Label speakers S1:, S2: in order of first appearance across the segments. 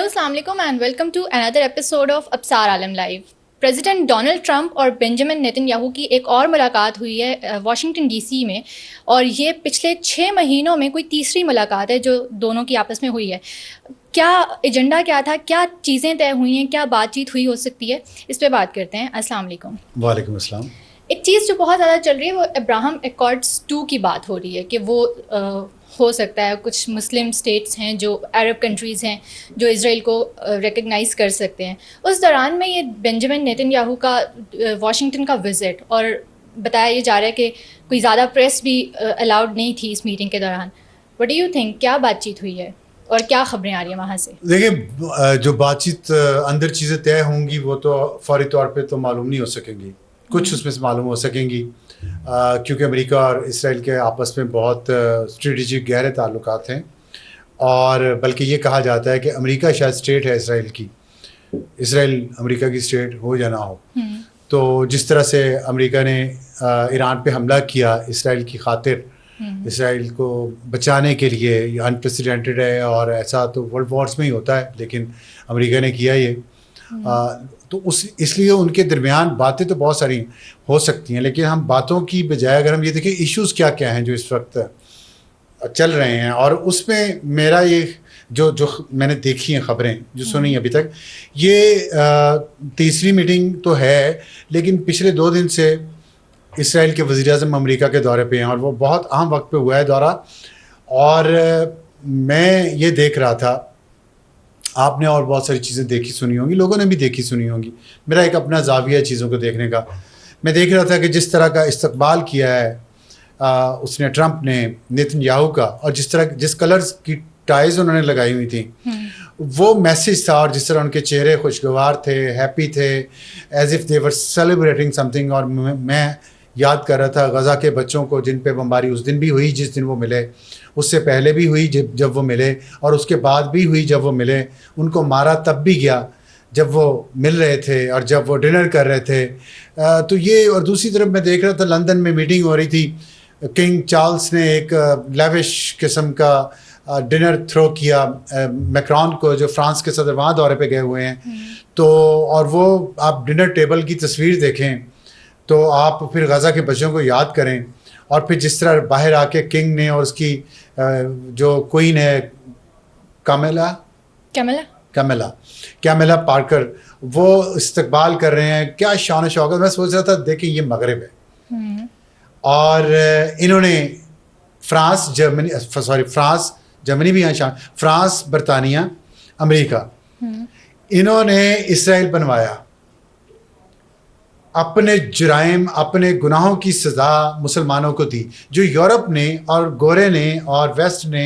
S1: Hello السلام علیکم and welcome to اندر episode of Absar Alam live. President Donald Trump اور بنجمن نیتن یاہو کی ایک اور ملاقات ہوئی ہے واشنگٹن ڈی سی میں, اور یہ پچھلے 6 مہینوں میں کوئی تیسری ملاقات ہے جو دونوں کی آپس میں ہوئی ہے. کیا ایجنڈا کیا تھا, کیا چیزیں طے ہوئی ہیں, کیا بات چیت ہوئی ہو سکتی ہے, اس پہ بات کرتے ہیں. السلام علیکم.
S2: وعلیکم السلام.
S1: ایک چیز جو بہت زیادہ چل رہی ہے وہ ابراہم ایکارڈز 2 کی بات ہو رہی ہے کہ وہ ہو سکتا ہے کچھ مسلم اسٹیٹس ہیں جو عرب کنٹریز ہیں جو اسرائیل کو ریکگنائز کر سکتے ہیں. اس دوران میں یہ بنجمن نیتن یاہو کا واشنگٹن کا وزٹ, اور بتایا یہ جا رہا ہے کہ کوئی زیادہ پریس بھی الاؤڈ نہیں تھی اس میٹنگ کے دوران. وٹ ڈو یو تھنک, کیا بات چیت ہوئی ہے اور کیا خبریں آ رہی ہیں وہاں سے؟
S2: دیکھیں, جو بات چیت اندر چیزیں طے ہوں گی وہ تو فوری طور پہ تو معلوم نہیں ہو سکیں گی, کچھ اس میں سے معلوم ہو سکیں گی کیونکہ امریکہ اور اسرائیل کے آپس میں بہت اسٹریٹجک گہرے تعلقات ہیں, اور بلکہ یہ کہا جاتا ہے کہ امریکہ شاید اسٹیٹ ہے اسرائیل کی, اسرائیل امریکہ کی اسٹیٹ ہو یا نہ ہو. تو جس طرح سے امریکہ نے ایران پہ حملہ کیا اسرائیل کی خاطر, اسرائیل کو بچانے کے لیے, یہ انپریسیڈنٹڈ ہے, اور ایسا تو ورلڈ وارز میں ہی ہوتا ہے لیکن امریکہ نے کیا یہ. تو اس لیے ان کے درمیان باتیں تو بہت ساری ہو سکتی ہیں, لیکن ہم باتوں کی بجائے اگر ہم یہ دیکھیں ایشوز کیا کیا ہیں جو اس وقت چل رہے ہیں, اور اس میں میرا یہ جو میں نے دیکھی ہیں خبریں جو سنی ابھی تک, یہ تیسری میٹنگ تو ہے لیکن پچھلے 2 دن سے اسرائیل کے وزیر اعظم امریکہ کے دورے پہ ہیں, اور وہ بہت اہم وقت پہ ہوا ہے دورہ. اور میں یہ دیکھ رہا تھا, آپ نے اور بہت ساری چیزیں دیکھی سنی ہوں گی, لوگوں نے بھی دیکھی سنی ہوں گی, میرا ایک اپنا زاویہ چیزوں کو دیکھنے کا. میں دیکھ رہا تھا کہ جس طرح کا استقبال کیا ہے اس نے ٹرمپ نے نیتن یاہو کا, اور جس کلرز کی ٹائز انہوں نے لگائی ہوئی تھیں, وہ میسیج تھا, اور جس طرح ان کے چہرے خوشگوار تھے, ہیپی تھے, as if they were celebrating some thing. اور میں یاد کر رہا تھا غزہ کے بچوں کو جن پہ بمباری اس دن بھی ہوئی جس دن وہ ملے, اس سے پہلے بھی ہوئی جب وہ ملے, اور اس کے بعد بھی ہوئی جب وہ ملے. ان کو مارا تب بھی گیا جب وہ مل رہے تھے اور جب وہ ڈنر کر رہے تھے. تو یہ, اور دوسری طرف میں دیکھ رہا تھا لندن میں میٹنگ ہو رہی تھی, کنگ چارلز نے ایک لیوش قسم کا ڈنر تھرو کیا میکرون کو, جو فرانس کے صدر وہاں دورے پہ گئے ہوئے ہیں. تو اور وہ آپ ڈنر ٹیبل کی تصویر دیکھیں تو آپ پھر غزہ کے بچوں کو یاد کریں, اور پھر جس طرح باہر آ کے کنگ نے اور اس کی جو کوئین ہے کیملا پارکر, وہ استقبال کر رہے ہیں. کیا شان و شوکت. میں سوچ رہا تھا دیکھیں یہ مغرب ہے, اور انہوں نے جرمنی بھی ہیں, فرانس, برطانیہ, امریکہ, انہوں نے اسرائیل بنوایا, اپنے جرائم, اپنے گناہوں کی سزا مسلمانوں کو دی. جو یورپ نے اور گورے نے اور ویسٹ نے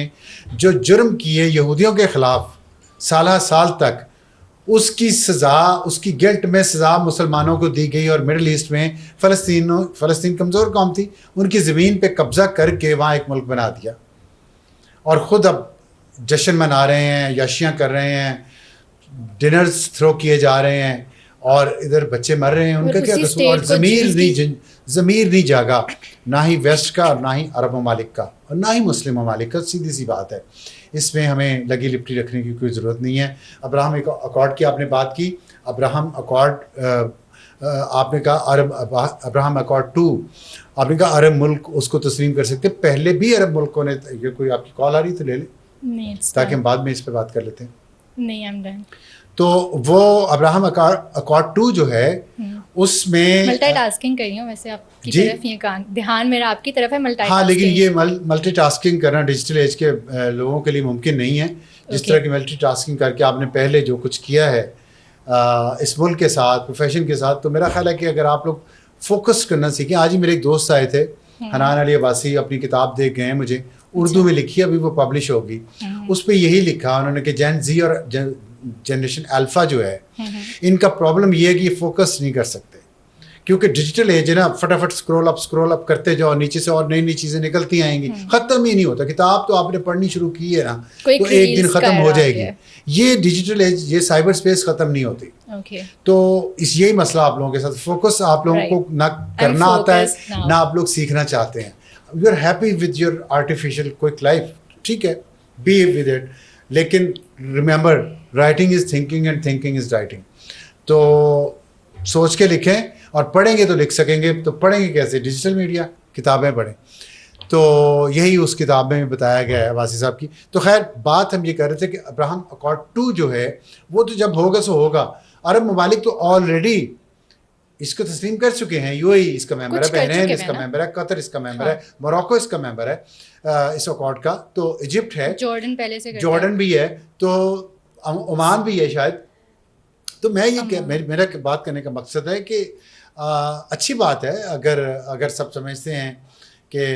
S2: جو جرم کیے یہودیوں کے خلاف سالہ سال تک, اس کی سزا, اس کی گلٹ میں سزا مسلمانوں کو دی گئی. اور مڈل ایسٹ میں فلسطین کمزور قوم تھی, ان کی زمین پہ قبضہ کر کے وہاں ایک ملک بنا دیا, اور خود اب جشن منا رہے ہیں, یاشیاں کر رہے ہیں, ڈنرز تھرو کیے جا رہے ہیں, اور ادھر بچے مر رہے ہیں. ان کا کیا قصور؟ اور ضمیر نہیں جاگا, نہ ہی ویسٹ کا, اور نہ ہی عرب ممالک کا, اور نہ ہی مسلم ممالک کا. سیدھی سی بات ہے, اس میں ہمیں لگی لپٹی رکھنے کی کوئی ضرورت نہیں ہے. ابراہم اکارڈ کی آپ نے بات کی, ابراہم اکارڈ آپ نے کہا ابراہم اکارڈ 2, آپ نے کہا عرب ملک اس کو تسلیم کر سکتے. پہلے بھی عرب ملکوں نے, یہ کوئی آپ کی کال آ رہی تو لے لیں تاکہ ہم بعد میں اس پہ بات کر لیتے ہیں.
S1: نہیں,
S2: تو وہ ابراہم اکارڈ 2 جو ہے اس میں
S1: ملٹی ٹاسکنگ کر رہی ہوں ویسے آپ کی طرف, یہ دھیان میرا آپ کی طرف ہے ملٹی
S2: ہاں, لیکن یہ ملٹی ٹاسکنگ کرنا ڈیجیٹل ایج کے لوگوں کے لیے ممکن نہیں ہے. جس طرح کی ملٹی ٹاسکنگ کر کے آپ نے پہلے جو کچھ کیا ہے اس ملک کے ساتھ, پروفیشن کے ساتھ, تو میرا خیال ہے کہ اگر آپ لوگ فوکس کرنا سیکھیں. آج ہی میرے ایک دوست آئے تھے, حنان علی عباسی, اپنی کتاب دیکھ گئے ہیں مجھے, اردو میں لکھی, ابھی وہ پبلش ہوگی. اس پہ یہی لکھا انہوں نے کہ جین زی اور جنریشن الفا جو ہے, ان کا پرابلم یہ ہے کہ یہ فوکس نہیں کر سکتے, کیونکہ ڈیجیٹل ایج ہے نا, فٹافٹ اسکرول اپ کرتے جاؤ, نیچے سے اور نئی نئی چیزیں نکلتی آئیں گی, ختم ہی نہیں ہوتا. کتاب تو آپ نے پڑھنی شروع کی ہے نا, تو ایک دن ختم ہو جائے گی. یہ ڈیجیٹل ایج, یہ سائبر اسپیس ختم نہیں ہوتی. تو یہی مسئلہ آپ لوگوں کے ساتھ, فوکس آپ لوگوں کو نہ کرنا آتا ہے, نہ آپ لوگ سیکھنا چاہتے ہیں. You are happy with your artificial quick life, ٹھیک ہے, بی ود اٹ. لیکن remember writing is thinking and thinking is writing. تو سوچ کے لکھیں, اور پڑھیں گے تو لکھ سکیں گے. تو پڑھیں گے کیسے؟ ڈیجیٹل میڈیا, کتابیں پڑھیں. تو یہی اس کتاب میں بتایا گیا ہے عباسی صاحب کی. تو خیر بات ہم یہ کر رہے تھے کہ ابراہم اکارڈ 2 جو ہے وہ تو جب ہوگا سو ہوگا. عرب ممالک تو آلریڈی اس کو تسلیم کر چکے ہیں. یو اے ای اس کا ممبر ہے, بحرین اس کا ممبر ہے, قطر اس کا ممبر ہے, موراکو اس کا ممبر ہے اس اکارڈ کا. تو ایجپٹ ہے,
S1: جارڈن پہلے سے
S2: جارڈن بھی ہے, تو عمان بھی ہے شاید. تو میں یہ میرا بات کرنے کا مقصد ہے کہ اچھی بات ہے اگر سب سمجھتے ہیں کہ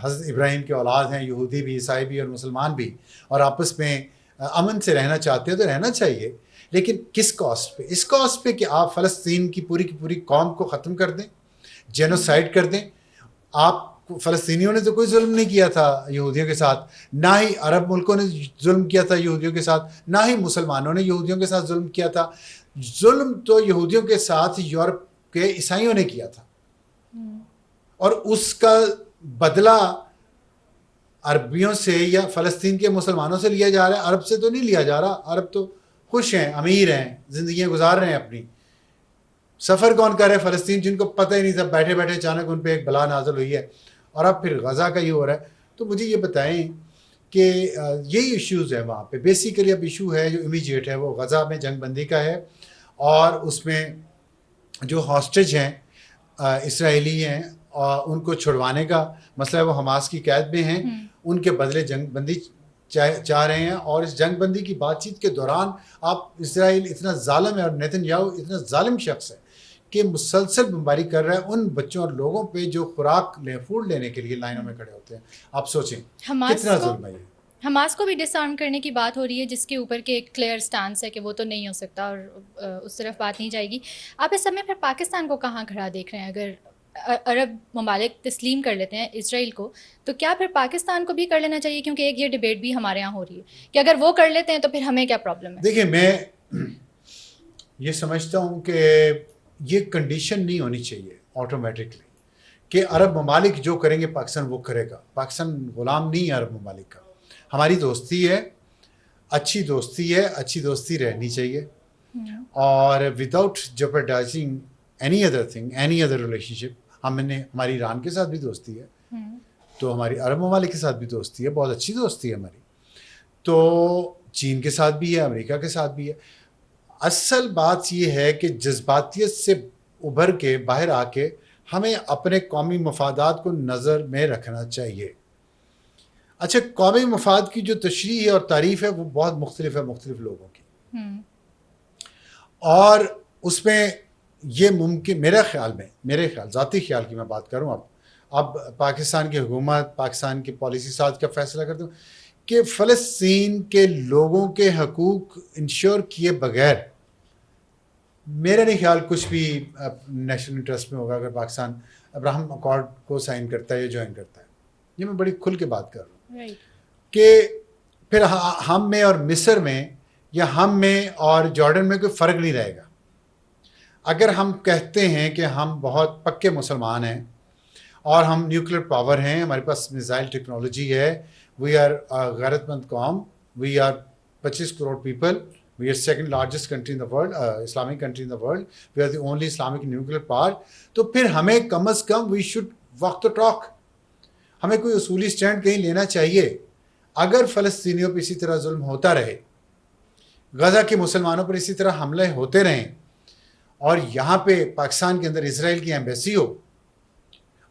S2: حضرت ابراہیم کے اولاد ہیں, یہودی بھی, عیسائی بھی اور مسلمان بھی, اور آپس میں امن سے رہنا چاہتے ہیں تو رہنا چاہیے. لیکن کس کاسٹ پہ؟ اس کاسٹ پہ کہ آپ فلسطین کی پوری قوم کو ختم کر دیں, جینوسائڈ کر دیں. آپ فلسطینیوں نے تو کوئی ظلم نہیں کیا تھا یہودیوں کے ساتھ, نہ ہی عرب ملکوں نے ظلم کیا تھا یہودیوں کے ساتھ, نہ ہی مسلمانوں نے یہودیوں کے ساتھ ظلم کیا تھا. ظلم تو یہودیوں کے ساتھ یورپ کے عیسائیوں نے کیا تھا, اور اس کا بدلہ عربیوں سے یا فلسطین کے مسلمانوں سے لیا جا رہا ہے. عرب سے تو نہیں لیا جا رہا. عرب تو خوش ہیں, امیر ہیں, زندگیاں گزار رہے ہیں اپنی. سفر کون کر رہے؟ فلسطین, جن کو پتہ ہی نہیں تھا, بیٹھے بیٹھے اچانک ان پہ ایک بلا نازل ہوئی ہے, اور اب پھر غزہ کا یہ ہو رہا ہے. تو مجھے یہ بتائیں کہ یہی ایشوز ہیں وہاں پہ. بیسیکلی اب ایشو ہے جو امیجیٹ ہے وہ غزہ میں جنگ بندی کا ہے, اور اس میں جو ہاسٹیج ہیں اسرائیلی ہیں ان کو چھڑوانے کا مسئلہ ہے. وہ حماس کی قید میں ہیں, ان کے بدلے جنگ بندی چاہ رہے ہیں. اور اس جنگ بندی کی بات چیت کے دوران آپ اسرائیل اتنا ظالم ہے, اور نیتن یاہو اتنا ظالم شخص ہے کہ مسلسل بمباری کر رہا ہے ان بچوں اور لوگوں پہ جو خوراک فوڈ لینے کے لیے لائنوں میں کھڑے ہوتے ہیں. آپ سوچیں کتنا ظلم ہے.
S1: حماس کو بھی ڈس آرم کرنے کی بات ہو رہی ہے, جس کے اوپر کہ ایک کلیئر سٹانس ہے کہ وہ تو نہیں ہو سکتا, اور اس طرف بات نہیں جائے گی. آپ اس سمے پھر پاکستان کو کہاں کھڑا دیکھ رہے ہیں؟ اگر عرب ممالک تسلیم کر لیتے ہیں اسرائیل کو, تو کیا پھر پاکستان کو بھی کر لینا چاہیے؟ کیونکہ ایک یہ ڈبیٹ بھی ہمارے یہاں ہو رہی ہے کہ اگر وہ کر لیتے ہیں تو پھر ہمیں کیا پرابلم ہے.
S2: دیکھیں میں یہ سمجھتا ہوں کہ یہ کنڈیشن نہیں ہونی چاہیے آٹومیٹکلی کہ عرب ممالک جو کریں گے پاکستان وہ کرے گا. پاکستان غلام نہیں ہے عرب ممالک کا. ہماری دوستی ہے, اچھی دوستی ہے, اچھی دوستی رہنی چاہیے, اور without jeopardizing any other thing, any other relationship. ہماری ایران کے ساتھ بھی دوستی ہے, تو ہماری عرب ممالک کے ساتھ بھی دوستی ہے, بہت اچھی دوستی ہے ہماری. تو چین کے ساتھ بھی ہے, امریکہ کے ساتھ بھی ہے. اصل بات یہ ہے کہ جذباتیت سے ابھر کے باہر آ کے ہمیں اپنے قومی مفادات کو نظر میں رکھنا چاہیے. اچھا, قومی مفاد کی جو تشریح ہے اور تعریف ہے وہ بہت مختلف ہے مختلف لوگوں کی, اور اس میں یہ ممکن میرے خیال ذاتی خیال کی میں بات کروں اب پاکستان کی حکومت, پاکستان کی پالیسی ساز کا فیصلہ کرتے ہوں کہ فلسطین کے لوگوں کے حقوق انشور کیے بغیر میرا نہیں خیال کچھ بھی نیشنل انٹرسٹ میں ہوگا اگر پاکستان ابراہم اکارڈ کو سائن کرتا ہے یا جوائن کرتا ہے. یہ میں بڑی کھل کے بات کر رہا ہوں کہ پھر ہم میں اور مصر میں یا ہم میں اور جارڈن میں کوئی فرق نہیں رہے گا. اگر ہم کہتے ہیں کہ ہم بہت پکے مسلمان ہیں اور ہم نیوکلیر پاور ہیں, ہمارے پاس میزائل ٹیکنالوجی ہے, وی آر غیرت مند قوم, we are 25 crore people, we are second largest country in the world, Islamic country in the world, we are the only Islamic nuclear power, تو پھر ہمیں کم از کم we should walk the talk. ہمیں کوئی اصولی سٹینڈ کہیں لینا چاہیے. اگر فلسطینیوں پہ اسی طرح ظلم ہوتا رہے, غزہ کے مسلمانوں پر اسی طرح حملے ہوتے رہیں, اور یہاں پہ پاکستان کے اندر اسرائیل کی ایمبیسی ہو,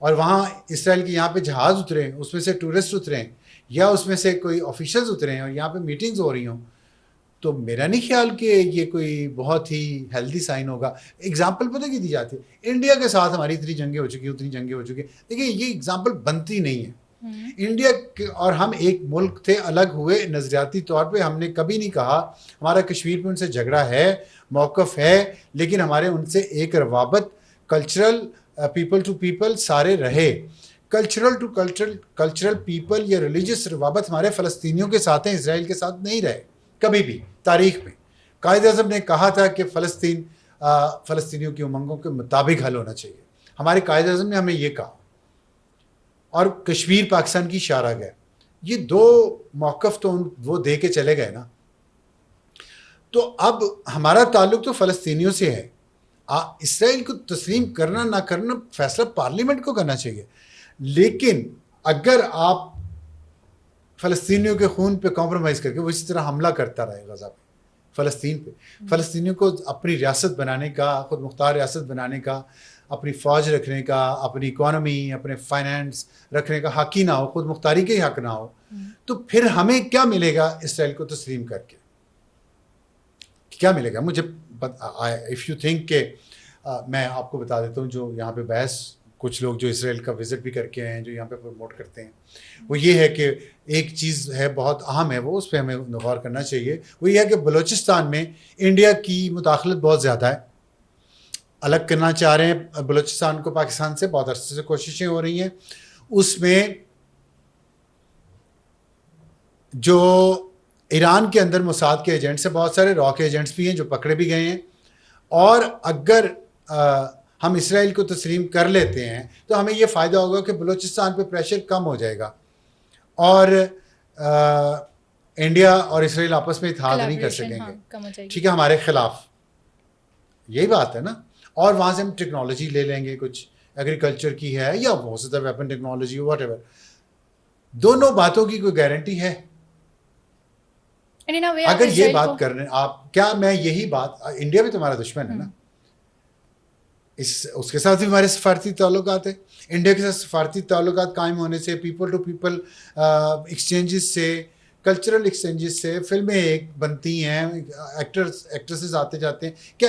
S2: اور وہاں اسرائیل کے یہاں پہ جہاز اتریں, اس میں سے ٹورسٹ اتریں, یا اس میں سے کوئی آفیشلز اتریں اور یہاں پہ میٹنگز ہو رہی ہوں, تو میرا نہیں خیال کہ یہ کوئی بہت ہی ہیلدی سائن ہوگا. اگزامپل پتہ کی دی جاتی ہے, انڈیا کے ساتھ ہماری اتنی جنگیں ہو چکی, اتنی جنگیں ہو چکی. دیکھیں یہ اگزامپل بنتی نہیں ہے. انڈیا اور ہم ایک ملک تھے, الگ ہوئے نظریاتی طور پہ. ہم نے کبھی نہیں کہا ہمارا کشمیر پہ ان سے جھگڑا ہے, موقف ہے, لیکن ہمارے ان سے ایک روابط کلچرل پیپل ٹو پیپل سارے رہے. کلچرل ٹو کلچرل پیپل یا ریلیجس روابط ہمارے فلسطینیوں کے ساتھ ہیں, اسرائیل کے ساتھ نہیں رہے کبھی بھی تاریخ میں. قائد اعظم نے کہا تھا کہ فلسطینیوں کی امنگوں کے مطابق حل ہونا چاہیے. ہمارے قائد اعظم نے ہمیں یہ کہا, اور کشمیر پاکستان کی شارہ گئے. یہ دو موقف تو وہ دے کے چلے گئے نا. تو اب ہمارا تعلق تو فلسطینیوں سے ہے. اسرائیل کو تسلیم کرنا نہ کرنا فیصلہ پارلیمنٹ کو کرنا چاہیے. لیکن اگر آپ فلسطینیوں کے خون پہ کمپرومائز کر کے وہ اسی طرح حملہ کرتا رہے غزہ پہ, فلسطین پہ, فلسطینیوں کو اپنی ریاست بنانے کا, خود مختار ریاست بنانے کا, اپنی فوج رکھنے کا, اپنی اکانومی, اپنے فائنینس رکھنے کا حق ہی نہ ہو, خود مختاری کے ہی حق نہ ہو, تو پھر ہمیں کیا ملے گا اسرائیل کو تسلیم کر کے؟ کیا ملے گا؟ مجھے اف یو تھنک کہ میں آپ کو بتا دیتا ہوں, جو یہاں پہ بحث کچھ لوگ جو اسرائیل کا وزٹ بھی کر کے ہیں, جو یہاں پہ پروموٹ کرتے ہیں, وہ یہ ہے کہ ایک چیز ہے بہت اہم ہے, وہ اس پہ ہمیں غور کرنا چاہیے. وہ یہ ہے کہ بلوچستان میں انڈیا کی مداخلت بہت زیادہ ہے. الگ کرنا چاہ رہے ہیں بلوچستان کو پاکستان سے, بہت عرصے سے کوششیں ہو رہی ہیں. اس میں جو ایران کے اندر موساد کے ایجنٹس ہیں, بہت سارے را کے ایجنٹس بھی ہیں جو پکڑے بھی گئے ہیں. اور اگر ہم اسرائیل کو تسلیم کر لیتے ہیں تو ہمیں یہ فائدہ ہوگا کہ بلوچستان پہ پریشر کم ہو جائے گا, اور انڈیا اور اسرائیل آپس میں اتحاد نہیں کر سکیں گے, ٹھیک ہے, ہمارے خلاف. یہی بات ہے نا. اور وہاں سے ہم ٹیکنالوجی لے لیں گے, کچھ ایگریکلچر کی ہے یا ہو سکتا ہے ویپن ٹیکنالوجی, واٹ ایور. دونوں باتوں کی کوئی گارنٹی ہے؟ اگر یہ بات کرنے آپ, کیا میں یہی بات, انڈیا بھی تمہارا دشمن ہے نا, اس کے ساتھ بھی ہمارے سفارتی تعلقات ہیں. انڈیا کے ساتھ سفارتی تعلقات قائم ہونے سے, پیپل ٹو پیپل ایکسچینجز سے, کلچرل ایکسچینجز سے فلمیں ایک بنتی ہیں, ایکٹریسز آتے جاتے ہیں. کیا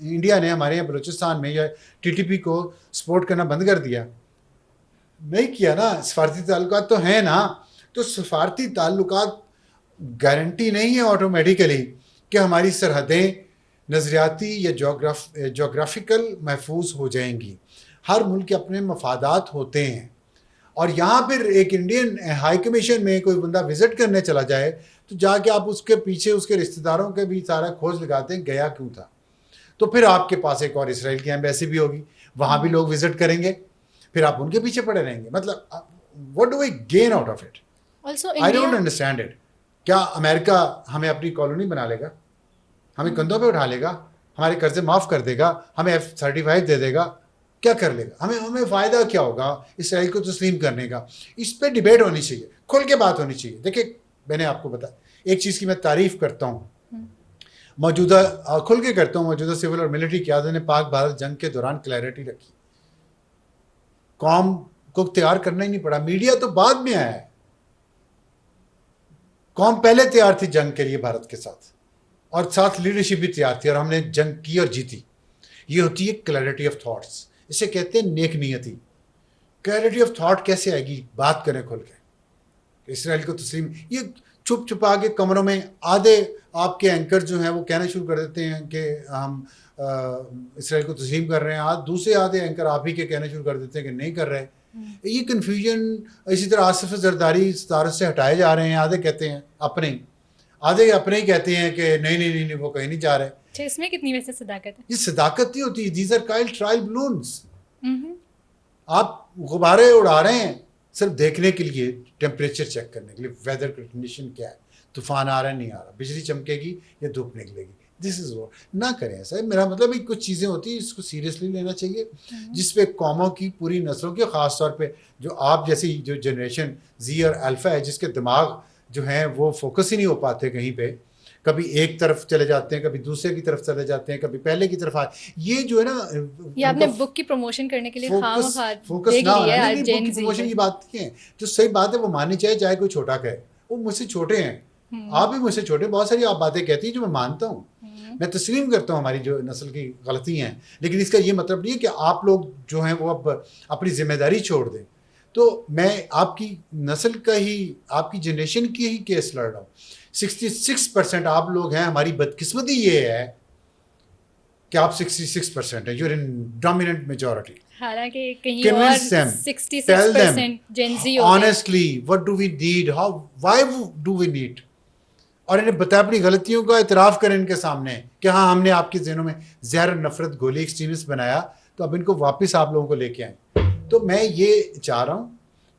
S2: انڈیا نے ہمارے یہاں بلوچستان میں یا ٹی ٹی پی کو سپورٹ کرنا بند کر دیا؟ نہیں کیا نا. سفارتی تعلقات تو ہیں نا. تو سفارتی تعلقات گارنٹی نہیں ہے آٹومیٹیکلی کہ ہماری سرحدیں نظریاتی یا جغرافیکل محفوظ ہو جائیں گی. ہر ملک کے اپنے مفادات ہوتے ہیں. اور یہاں پھر ایک انڈین ہائی کمیشن میں کوئی بندہ وزٹ کرنے چلا جائے تو جا کے آپ اس کے پیچھے اس کے رشتہ داروں کے بھی سارا کھوج لگاتے ہیں, گیا کیوں تھا. تو پھر آپ کے پاس ایک اور اسرائیل کی ایمبیسی بھی ہوگی, وہاں بھی لوگ وزٹ کریں گے, پھر آپ ان کے پیچھے پڑے رہیں گے. مطلب what do we gain out of it? I don't understand it. کیا امریکہ ہمیں اپنی کالونی بنا لے گا, ہمیں کندھوں پہ اٹھا لے گا, ہمارے قرضے معاف کر دے گا, ہمیں F-35 دے دے گا, کیا کر لے گا؟ ہمیں فائدہ کیا ہوگا اسرائیل کو تسلیم کرنے کا؟ اس پہ ڈیبیٹ ہونی چاہیے, کھل کے بات ہونی چاہیے. دیکھیں میں نے آپ کو بتایا, ایک چیز کی میں تعریف کرتا ہوں, موجودہ کھل کے کرتا ہوں, موجودہ سول اور ملٹری قیادت نے پاک بھارت جنگ کے دوران کلیئرٹی رکھی. قوم کو تیار کرنا ہی نہیں پڑا, میڈیا تو بعد میں آیا ہے. قوم پہلے تیار تھی جنگ کے لیے بھارت کے ساتھ, اور ساتھ لیڈرشپ بھی تیار تھی, اور ہم نے جنگ کی اور جیتی. یہ ہوتی ہے کلیئرٹی آف تھاٹس, اسے کہتے ہیں نیک نیتی. کلیئرٹی آف تھاٹ کیسے آئے گی؟ بات کریں کھل کے. اسرائیل کو تسلیم, یہ چھپ چھپا کے کمروں میں آدھے آپ کے اینکر جو ہیں وہ کہنا شروع کر دیتے ہیں کہ ہم اسرائیل کو تسلیم کر رہے ہیں, دوسرے آدھے اینکر آپ ہی کے کہنا شروع کر دیتے ہیں کہ نہیں کر رہے. یہ کنفیوژن. اسی طرح آصف زرداری صدارت سے ہٹائے جا رہے ہیں, آدھے کہتے ہیں اپنے, آدھے اپنے ہی کہتے ہیں کہ نہیں وہ کہیں نہیں جا رہے.
S1: اس میں کتنی ویسے صداقت ہے؟ یہ
S2: صداقت نہیں ہوتی. These are trial balloons. آپ غبارے اڑا رہے ہیں صرف دیکھنے کے لیے, ٹیمپریچر چیک کرنے کے لیے, ویدر کنڈیشن کیا ہے, طوفان آ رہا ہے نہیں آ رہا, بجلی چمکے گی یا دھوپ نکلے گی. دس از واٹ. نہ کریں ایسا. میرا مطلب ہے کچھ چیزیں ہوتی ہیں اس کو سیریسلی لینا چاہیے, جس پہ قوموں کی, پوری نسلوں کی, خاص طور پہ جو آپ جیسی جو جنریشن زی اور الفا ہے, جس کے دماغ جو ہیں وہ فوکس ہی نہیں ہو پاتے کہیں پہ, کبھی ایک طرف چلے جاتے ہیں, کبھی دوسرے کی طرف چلے جاتے ہیں, کبھی پہلے کی طرف آئے. یہ جو ہے نا,
S1: یہ آپ نے بک کی پروموشن کرنے کے لیے
S2: فوکس نہ ہونا. بک کی پروموشن کی بات نہیں ہے, جو صحیح بات ہے وہ ماننی چاہیے, چاہے کوئی چھوٹا کہے. وہ مجھ سے چھوٹے ہیں, آپ بھی مجھ سے چھوٹے. بہت ساری آپ باتیں کہتی ہیں جو میں مانتا ہوں, میں تسلیم کرتا ہوں ہماری جو نسل کی غلطی ہیں, لیکن اس کا یہ مطلب نہیں ہے کہ آپ لوگ جو ہیں وہ اب اپنی ذمہ داری چھوڑ دیں. تو میں آپ کی نسل کا ہی, آپ کی جنریشن کی ہی کیس لڑ رہا ہوں. 66% آپ لوگ ہیں. ہماری بدقسمتی یہ ہے کہ آپ 66% ہیں. You are in dominant majority.
S1: حالانکہ کہیں اور 66% جین زی ہوتے ہیں.
S2: Honestly, what do we need? Why do we need? اور انہیں بتائیں, اپنی غلطیوں کا اعتراف کریں ان کے سامنے کہ ہاں ہم نے آپ کے ذہنوں میں زہر نفرت گولی ایکسٹریمسٹ بنایا, تو اب ان کو واپس آپ لوگوں کو لے کے آئیں. تو میں یہ چاہ رہا ہوں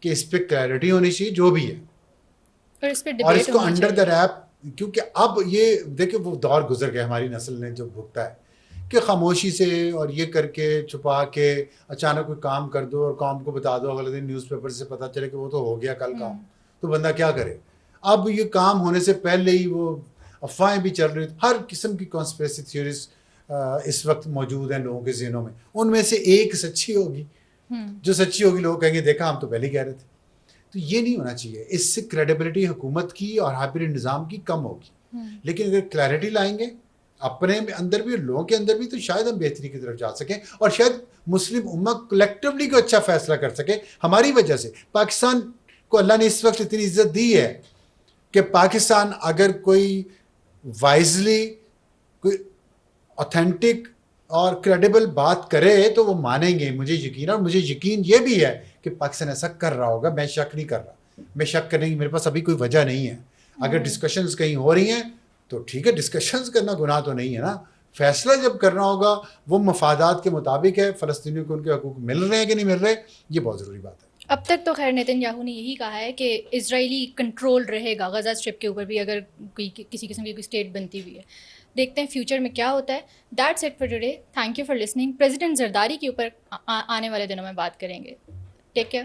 S2: کہ اس پہ کلیئرٹی ہونی چاہیے, جو بھی ہے.
S1: اور اس پہ
S2: اور
S1: ڈبیٹ
S2: اس کو
S1: ہونا
S2: انڈر
S1: چاہیے.
S2: دا ریپ, کیونکہ اب یہ دیکھیں وہ دور گزر گیا ہماری نسل نے جو بھگتا ہے کہ خاموشی سے اور یہ کر کے چھپا کے اچانک کوئی کام کر دو اور کام کو بتا دو, اگلے دن نیوز پیپر سے پتہ چلے کہ وہ تو ہو گیا کل کام, تو بندہ کیا کرے. اب یہ کام ہونے سے پہلے ہی وہ افواہیں بھی چل رہی, ہر قسم کی کانسپریسی تھیوریز اس وقت موجود ہیں لوگوں کے ذہنوں میں, ان میں سے ایک سچی ہوگی, جو سچی ہوگی لوگ کہیں گے دیکھا ہم تو پہلے ہی کہہ رہے تھے. تو یہ نہیں ہونا چاہیے, اس سے کریڈیبلٹی حکومت کی اور ہائبرڈ نظام کی کم ہوگی. لیکن اگر کلیئرٹی لائیں گے اپنے اندر بھی اور لوگوں کے اندر بھی, تو شاید ہم بہتری کی طرف جا سکیں, اور شاید مسلم امت کلیکٹیولی کو اچھا فیصلہ کر سکے ہماری وجہ سے. پاکستان کو اللہ نے اس وقت اتنی عزت دی ہے کہ پاکستان اگر کوئی وائزلی کوئی اوتھینٹک اور کریڈیبل بات کرے تو وہ مانیں گے, مجھے یقین ہے. اور مجھے یقین یہ بھی ہے کہ پاکستان ایسا کر رہا ہوگا, میں شک نہیں کر رہا, میں شک کرنے کی میرے پاس ابھی کوئی وجہ نہیں ہے. اگر ڈسکشنز کہیں ہو رہی ہیں تو ٹھیک ہے, ڈسکشنز کرنا گناہ تو نہیں ہے نا. فیصلہ جب کرنا ہوگا وہ مفادات کے مطابق ہے, فلسطینیوں کو ان کے حقوق مل رہے ہیں کہ نہیں مل رہے, یہ بہت ضروری بات ہے.
S1: اب تک تو خیر نیتن یاہو نے یہی کہا ہے کہ اسرائیلی کنٹرول رہے گا غزہ اسٹرپ کے اوپر بھی اگر کوئی کسی قسم کی کوئی اسٹیٹ بنتی ہوئی ہے. دیکھتے ہیں فیوچر میں کیا ہوتا ہے. That's it for today. Thank you for listening. President Zardari کے اوپر آنے والے دنوں میں بات کریں گے. Take care.